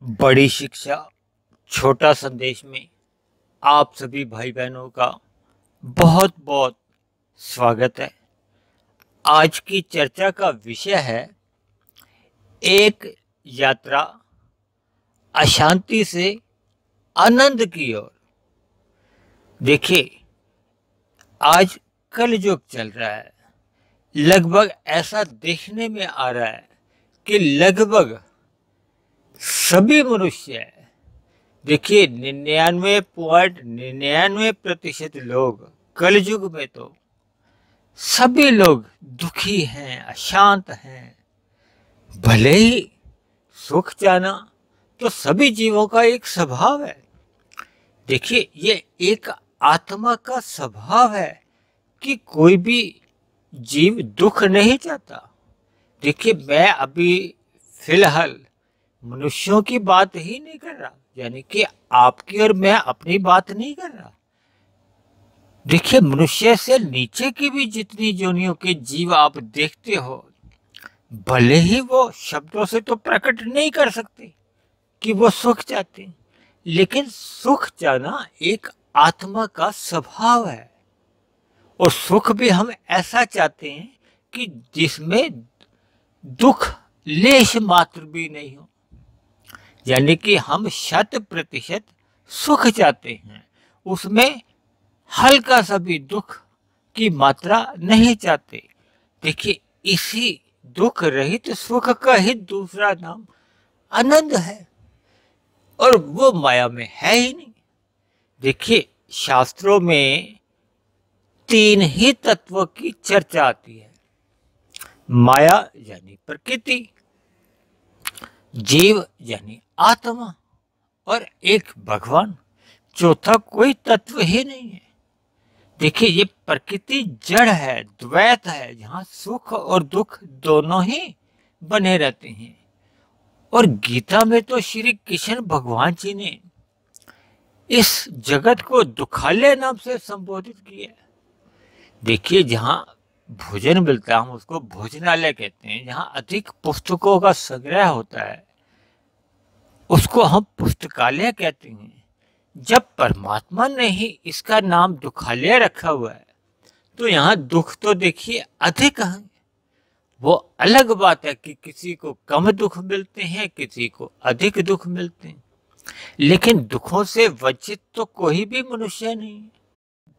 बड़ी शिक्षा छोटा संदेश में आप सभी भाई बहनों का बहुत बहुत स्वागत है। आज की चर्चा का विषय है एक यात्रा अशांति से आनंद की ओर। देखिए, आज कलयुग चल रहा है। लगभग ऐसा देखने में आ रहा है कि लगभग सभी मनुष्य, देखिए 99.99% लोग कलयुग में तो सभी लोग दुखी हैं, अशांत हैं। भले ही सुख चाहना तो सभी जीवों का एक स्वभाव है। देखिए, ये एक आत्मा का स्वभाव है कि कोई भी जीव दुख नहीं चाहता। देखिए, मैं अभी फिलहाल मनुष्यों की बात ही नहीं कर रहा, यानी कि आपकी और मैं अपनी बात नहीं कर रहा। देखिए, मनुष्य से नीचे की भी जितनी योनियों के जीव आप देखते हो, भले ही वो शब्दों से तो प्रकट नहीं कर सकते कि वो सुख चाहते, लेकिन सुख चाहना एक आत्मा का स्वभाव है। और सुख भी हम ऐसा चाहते हैं कि जिसमें दुख लेश मात्र भी नहीं हो, यानी कि हम 100% सुख चाहते हैं, उसमें हल्का सा भी दुख की मात्रा नहीं चाहते। देखिए, इसी दुख रहित सुख का ही दूसरा नाम आनंद है, और वो माया में है ही नहीं। देखिए, शास्त्रों में 3 ही तत्वों की चर्चा आती है। माया यानी प्रकृति, जीव यानी आत्मा, और एक भगवान। चौथा कोई तत्व ही नहीं है। देखिए, ये प्रकृति जड़ है, द्वैत है, जहाँ सुख और दुख दोनों ही बने रहते हैं। और गीता में तो श्री कृष्ण भगवान जी ने इस जगत को दुखालय नाम से संबोधित किया। देखिए, जहाँ भोजन मिलता है हम उसको भोजनालय कहते हैं। जहाँ अधिक पुस्तकों का संग्रह होता है उसको हम पुस्तकालय कहते हैं। जब परमात्मा ने ही इसका नाम दुखालय रखा हुआ है तो यहाँ दुख तो देखिए अधिक है। वो अलग बात है कि किसी को कम दुख मिलते हैं, किसी को अधिक दुख मिलते हैं, लेकिन दुखों से वंचित तो कोई भी मनुष्य नहीं है।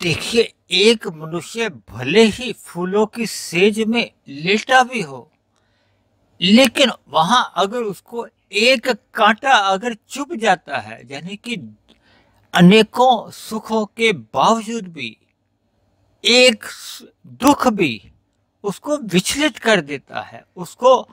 देखिए, एक मनुष्य भले ही फूलों की सेज में लेटा भी हो, लेकिन वहां अगर उसको एक कांटा अगर चुभ जाता है, यानी कि अनेकों सुखों के बावजूद भी एक दुख भी उसको विचलित कर देता है। उसको,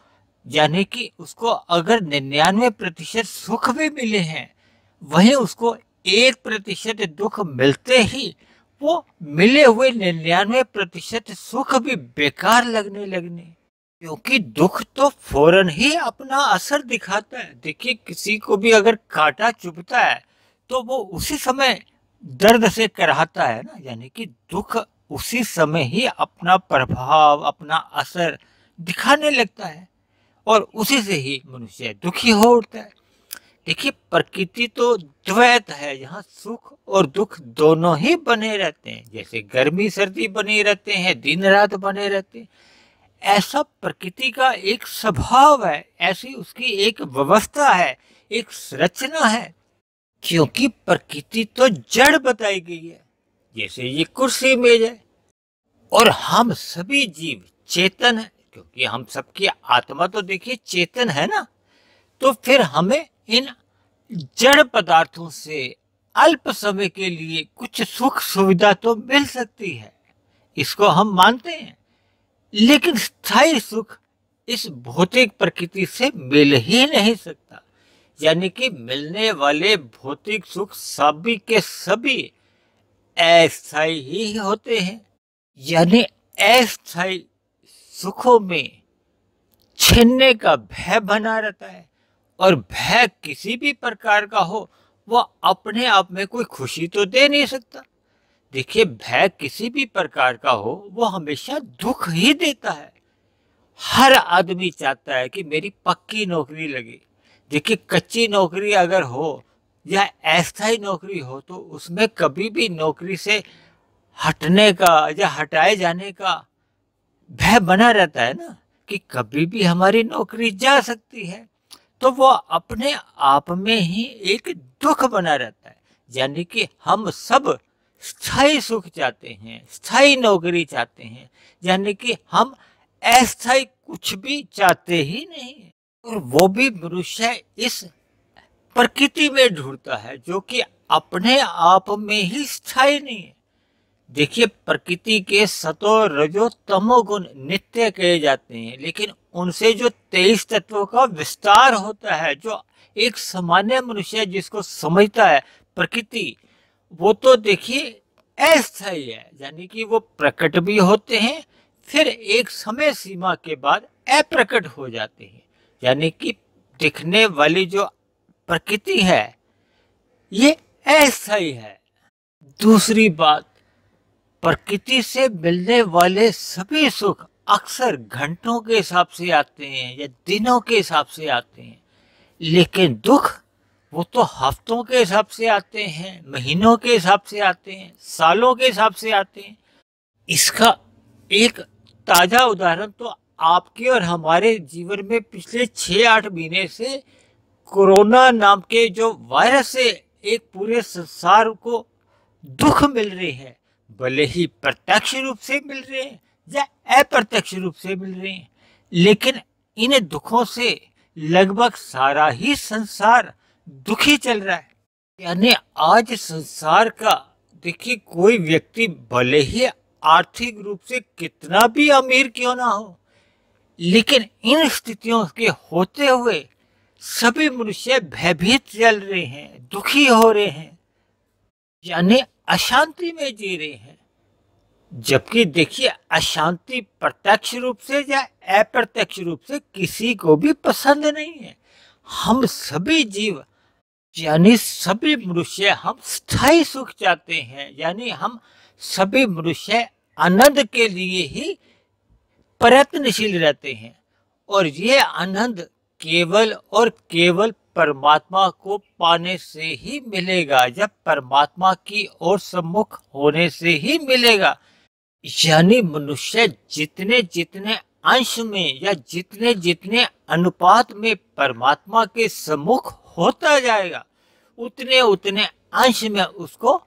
यानी कि उसको अगर 99% सुख भी मिले हैं, वहीं उसको 1% दुख मिलते ही वो मिले हुए 99% सुख भी बेकार लगने, क्योंकि दुख तो फौरन ही अपना असर दिखाता है। देखिए, किसी को भी अगर कांटा चुभता है तो वो उसी समय दर्द से कराहता है ना, यानी कि दुख उसी समय ही अपना प्रभाव, अपना असर दिखाने लगता है, और उसी से ही मनुष्य दुखी हो उठता है। देखिए, प्रकृति तो द्वैत है, यहाँ सुख और दुख दोनों ही बने रहते हैं। जैसे गर्मी सर्दी बने रहते हैं, दिन रात बने रहते हैं, ऐसा प्रकृति का एक स्वभाव है, ऐसी उसकी एक व्यवस्था है, एक संरचना है। क्योंकि प्रकृति तो जड़ बताई गई है, जैसे ये कुर्सी मेज है, और हम सभी जीव चेतन है, क्योंकि हम सबकी आत्मा तो देखिए चेतन है ना। तो फिर हमें इन जड़ पदार्थों से अल्प समय के लिए कुछ सुख सुविधा तो मिल सकती है, इसको हम मानते हैं, लेकिन स्थायी सुख इस भौतिक प्रकृति से मिल ही नहीं सकता। यानी कि मिलने वाले भौतिक सुख सभी के सभी अस्थायी ही होते हैं। यानी अस्थायी सुखों में छीनने का भय बना रहता है, और भय किसी भी प्रकार का हो वह अपने आप में कोई खुशी तो दे नहीं सकता। देखिए, भय किसी भी प्रकार का हो वो हमेशा दुख ही देता है। हर आदमी चाहता है कि मेरी पक्की नौकरी लगे। देखिए कच्ची नौकरी अगर हो या अस्थायी नौकरी हो तो उसमें कभी भी नौकरी से हटने का या हटाए जाने का भय बना रहता है ना, कि कभी भी हमारी नौकरी जा सकती है। तो वो अपने आप में ही एक दुख बना रहता है। यानी कि हम सब स्थायी सुख चाहते हैं, स्थायी नौकरी चाहते हैं, यानी कि हम अस्थायी कुछ भी चाहते ही नहीं है। और वो भी मनुष्य इस प्रकृति में ढूंढता है जो कि अपने आप में ही स्थायी नहीं है। देखिए प्रकृति के सतो रजो तमो गुण नित्य कहे जाते हैं, लेकिन उनसे जो 23 तत्वों का विस्तार होता है, जो एक सामान्य मनुष्य जिसको समझता है प्रकृति, वो तो देखिए अस्थायी है। यानी कि वो प्रकट भी होते हैं, फिर एक समय सीमा के बाद अप्रकट हो जाते हैं। यानी कि दिखने वाली जो प्रकृति है ये अस्थायी है। दूसरी बात, प्रकृति से मिलने वाले सभी सुख अक्सर घंटों के हिसाब से आते हैं या दिनों के हिसाब से आते हैं, लेकिन दुख वो तो हफ्तों के हिसाब से आते हैं, महीनों के हिसाब से आते हैं, सालों के हिसाब से आते हैं। इसका एक ताजा उदाहरण तो आपके और हमारे जीवन में पिछले 6-8 महीने से कोरोना नाम के जो वायरस से एक पूरे संसार को दुख मिल रहे हैं, भले ही प्रत्यक्ष रूप से मिल रहे हैं या अप्रत्यक्ष रूप से मिल रहे हैं, लेकिन इन दुखों से लगभग सारा ही संसार दुखी चल रहा है। यानी आज संसार का देखिए कोई व्यक्ति भले ही आर्थिक रूप से कितना भी अमीर क्यों ना हो, लेकिन इन स्थितियों के होते हुए सभी मनुष्य भयभीत चल रहे हैं, दुखी हो रहे हैं, यानी अशांति में जी रहे हैं। जबकि देखिए अशांति प्रत्यक्ष रूप से या अप्रत्यक्ष रूप से किसी को भी पसंद नहीं है। हम सभी जीव यानी सभी मनुष्य हम स्थायी सुख चाहते हैं, यानी हम सभी मनुष्य आनंद के लिए ही प्रयत्नशील रहते हैं। और ये आनंद केवल और केवल परमात्मा को पाने से ही मिलेगा, जब परमात्मा की ओर सम्मुख होने से ही मिलेगा। यानी मनुष्य जितने जितने अंश में या जितने जितने अनुपात में परमात्मा के सम्मुख होता जाएगा, उतने उतने अंश में उसको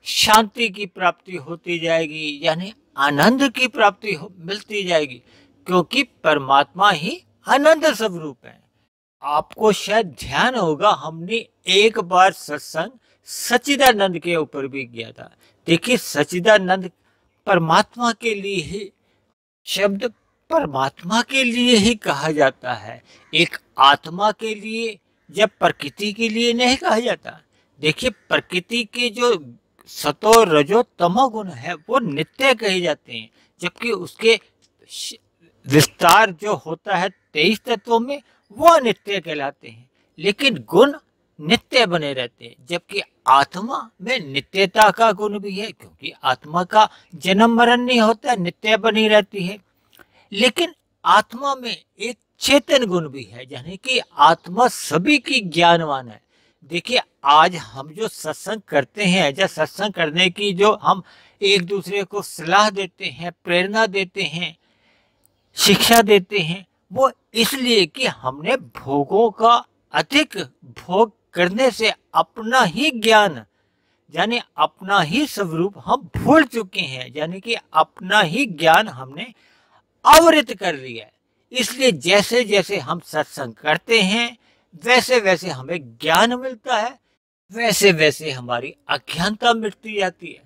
शांति की प्राप्ति होती जाएगी, यानी आनंद की प्राप्ति मिलती जाएगी, क्योंकि परमात्मा ही आनंद स्वरूप है। आपको शायद ध्यान होगा हमने एक बार सत्संग सच्चिदानंद के ऊपर भी किया था। देखिए सच्चिदानंद परमात्मा के लिए ही, शब्द परमात्मा के लिए ही कहा जाता है, एक आत्मा के लिए या प्रकृति के लिए नहीं कहा जाता। देखिए प्रकृति के जो सतो रजो तमो गुण है वो नित्य कहे जाते हैं, जबकि उसके विस्तार जो होता है 23 तत्वों में वो अनित्य कहलाते हैं, लेकिन गुण नित्य बने रहते हैं। जबकि आत्मा में नित्यता का गुण भी है, क्योंकि आत्मा का जन्म मरण नहीं होता, नित्य बनी रहती है। लेकिन आत्मा में एक चेतन गुण भी है, यानी कि आत्मा सभी की ज्ञानवान है। देखिए आज हम जो सत्संग करते हैं या सत्संग करने की जो हम एक दूसरे को सलाह देते हैं, प्रेरणा देते हैं, शिक्षा देते हैं, वो इसलिए कि हमने भोगों का अधिक भोग करने से अपना ही ज्ञान यानी अपना ही स्वरूप हम भूल चुके हैं, यानी कि अपना ही ज्ञान हमने आवृत कर लिया है। इसलिए जैसे जैसे हम सत्संग करते हैं वैसे वैसे हमें ज्ञान मिलता है, वैसे वैसे हमारी अज्ञानता मिटती जाती है।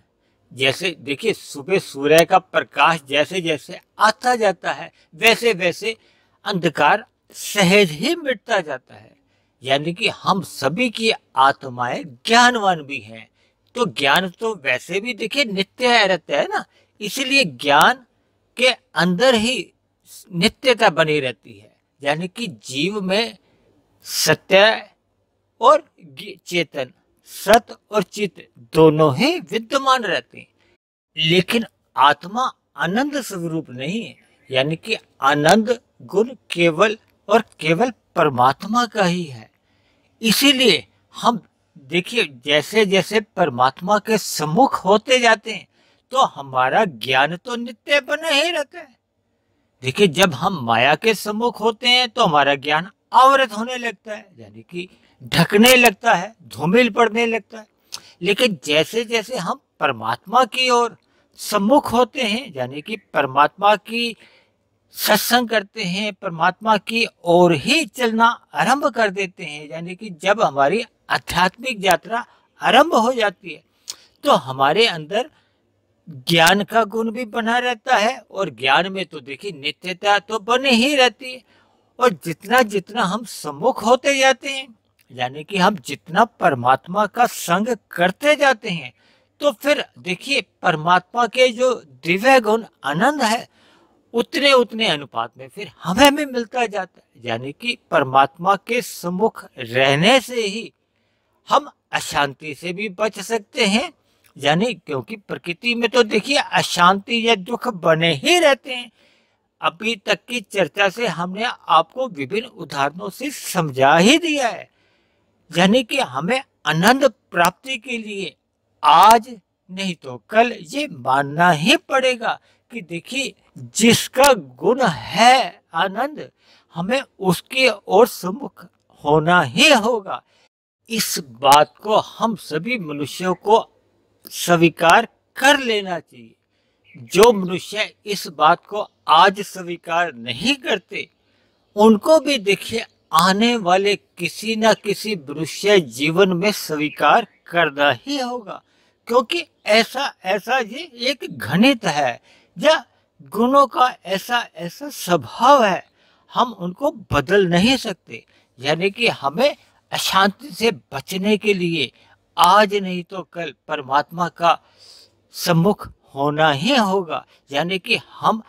जैसे देखिए सुबह सूर्य का प्रकाश जैसे जैसे आता जाता है वैसे वैसे अंधकार सहज ही मिटता जाता है। यानी कि हम सभी की आत्माएं ज्ञानवान भी हैं। तो ज्ञान तो वैसे भी देखिए नित्य रहता है ना, इसलिए ज्ञान के अंदर ही नित्यता बनी रहती है। यानी कि जीव में सत्य और चेतन, सत और चित दोनों ही विद्यमान रहते हैं, लेकिन आत्मा आनंद स्वरूप नहीं है। यानी कि आनंद गुण केवल और केवल परमात्मा का ही है। इसीलिए हम देखिए जैसे जैसे परमात्मा के सम्मुख होते जाते हैं तो हमारा ज्ञान तो नित्य बना ही रहता है। देखिए जब हम माया के सम्मुख होते हैं तो हमारा ज्ञान आवृत होने लगता है, यानी कि ढकने लगता है, धूमिल पड़ने लगता है। लेकिन जैसे जैसे हम परमात्मा की ओर सम्मुख होते हैं, यानी कि परमात्मा की सत्संग करते हैं, परमात्मा की ओर ही चलना आरंभ कर देते हैं, यानी कि जब हमारी आध्यात्मिक यात्रा आरंभ हो जाती है तो हमारे अंदर ज्ञान का गुण भी बना रहता है और ज्ञान में तो देखिए नित्यता तो बनी ही रहती है। और जितना जितना हम सम्मुख होते जाते हैं, यानी कि हम जितना परमात्मा का संग करते जाते हैं, तो फिर देखिए परमात्मा के जो दिव्य गुण आनंद है उतने उतने अनुपात में फिर हमें भी मिलता जाता है। यानी कि परमात्मा के सम्मुख रहने से ही हम अशांति से भी बच सकते हैं, यानी क्योंकि प्रकृति में तो देखिए अशांति या दुख बने ही रहते हैं। अभी तक की चर्चा से हमने आपको विभिन्न उदाहरणों से समझा ही दिया है, यानी कि हमें आनंद प्राप्ति के लिए आज नहीं तो कल ये मानना ही पड़ेगा कि देखिए जिसका गुण है आनंद, हमें उसकी ओर सम्मुख होना ही होगा। इस बात को हम सभी मनुष्यों को स्वीकार कर लेना चाहिए। जो मनुष्य इस बात को आज स्वीकार नहीं करते उनको भी देखिए आने वाले किसी न किसी मनुष्य जीवन में स्वीकार करना ही होगा, क्योंकि ऐसा ऐसा ये एक गणित है या गुणों का ऐसा ऐसा स्वभाव है, हम उनको बदल नहीं सकते। यानी कि हमें अशांति से बचने के लिए आज नहीं तो कल परमात्मा का सम्मुख होना ही होगा, यानी कि हम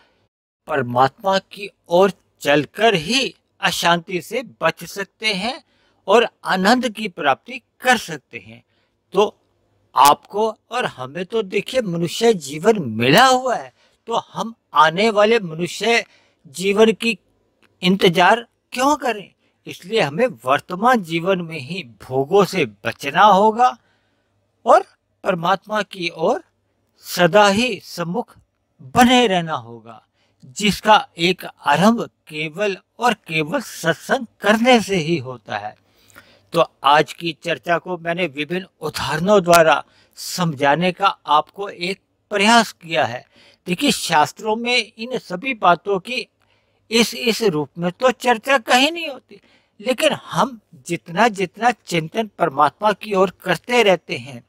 परमात्मा की ओर चलकर ही अशांति से बच सकते हैं और आनंद की प्राप्ति कर सकते हैं। तो आपको और हमें तो देखिए मनुष्य जीवन मिला हुआ है, तो हम आने वाले मनुष्य जीवन की इंतजार क्यों करें। इसलिए हमें वर्तमान जीवन में ही भोगों से बचना होगा और परमात्मा की ओर सदा ही सम्मुख बने रहना होगा, जिसका एक आरंभ केवल और केवल सत्संग करने से ही होता है। तो आज की चर्चा को मैंने विभिन्न उदाहरणों द्वारा समझाने का आपको एक प्रयास किया है। देखिए शास्त्रों में इन सभी बातों की इस रूप में तो चर्चा कहीं नहीं होती, लेकिन हम जितना जितना चिंतन परमात्मा की ओर करते रहते हैं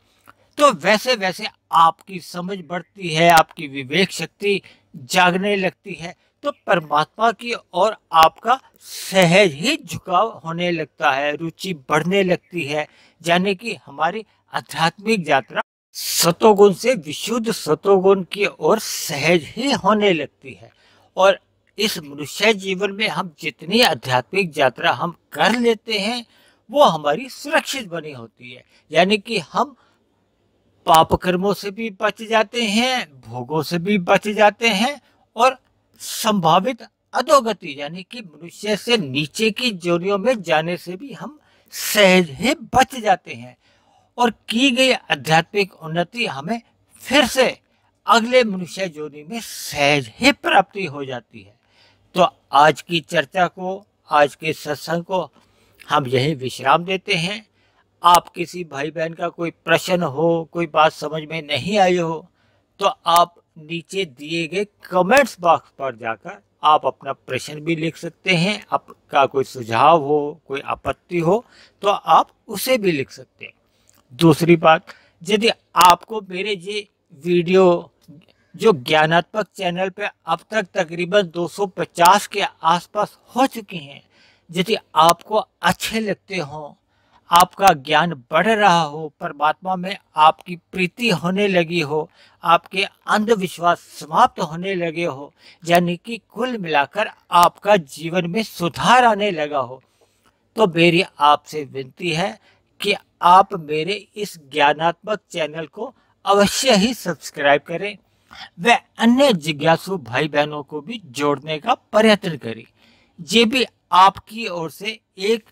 तो वैसे वैसे आपकी समझ बढ़ती है, आपकी विवेक शक्ति जागने लगती है, तो परमात्मा की ओर आपका सहज ही झुकाव होने लगता है, रुचि बढ़ने लगती है, यानी कि हमारी आध्यात्मिक यात्रा सतोगुण से विशुद्ध सतोगुण की ओर सहज ही होने लगती है। और इस मनुष्य जीवन में हम जितनी आध्यात्मिक यात्रा हम कर लेते हैं वो हमारी सुरक्षित बनी होती है, यानी कि हम पाप कर्मों से भी बच जाते हैं, भोगों से भी बच जाते हैं और संभावित अधोगति यानी कि मनुष्य से नीचे की जोनियों में जाने से भी हम सहज ही बच जाते हैं और की गई आध्यात्मिक उन्नति हमें फिर से अगले मनुष्य जोनि में सहज ही प्राप्ति हो जाती है। तो आज की चर्चा को, आज के सत्संग को हम यही विश्राम देते हैं। आप किसी भाई बहन का कोई प्रश्न हो, कोई बात समझ में नहीं आई हो, तो आप नीचे दिए गए कमेंट्स बॉक्स पर जाकर आप अपना प्रश्न भी लिख सकते हैं। आपका कोई सुझाव हो, कोई आपत्ति हो तो आप उसे भी लिख सकते हैं। दूसरी बात, यदि आपको मेरे ये वीडियो जो ज्ञानात्मक चैनल पे अब तक तकरीबन 250 के आसपास हो चुकी हैं, यदि आपको अच्छे लगते हों, आपका ज्ञान बढ़ रहा हो, परमात्मा में आपकी प्रीति होने लगी हो, आपके अंधविश्वास समाप्त होने लगे हो, यानी कि कुल मिलाकर आपका जीवन में सुधार आने लगा हो, तो मेरी आपसे विनती है कि आप मेरे इस ज्ञानात्मक चैनल को अवश्य ही सब्सक्राइब करें व अन्य जिज्ञासु भाई बहनों को भी जोड़ने का प्रयत्न करें। ये भी आपकी ओर से एक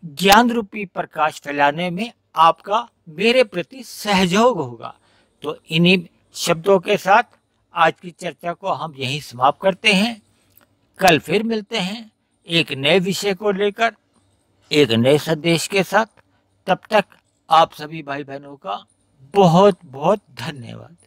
ज्ञान रूपी प्रकाश फैलाने में आपका मेरे प्रति सहयोग होगा। तो इन्हीं शब्दों के साथ आज की चर्चा को हम यहीं समाप्त करते हैं। कल फिर मिलते हैं एक नए विषय को लेकर, एक नए संदेश के साथ। तब तक आप सभी भाई बहनों का बहुत बहुत धन्यवाद।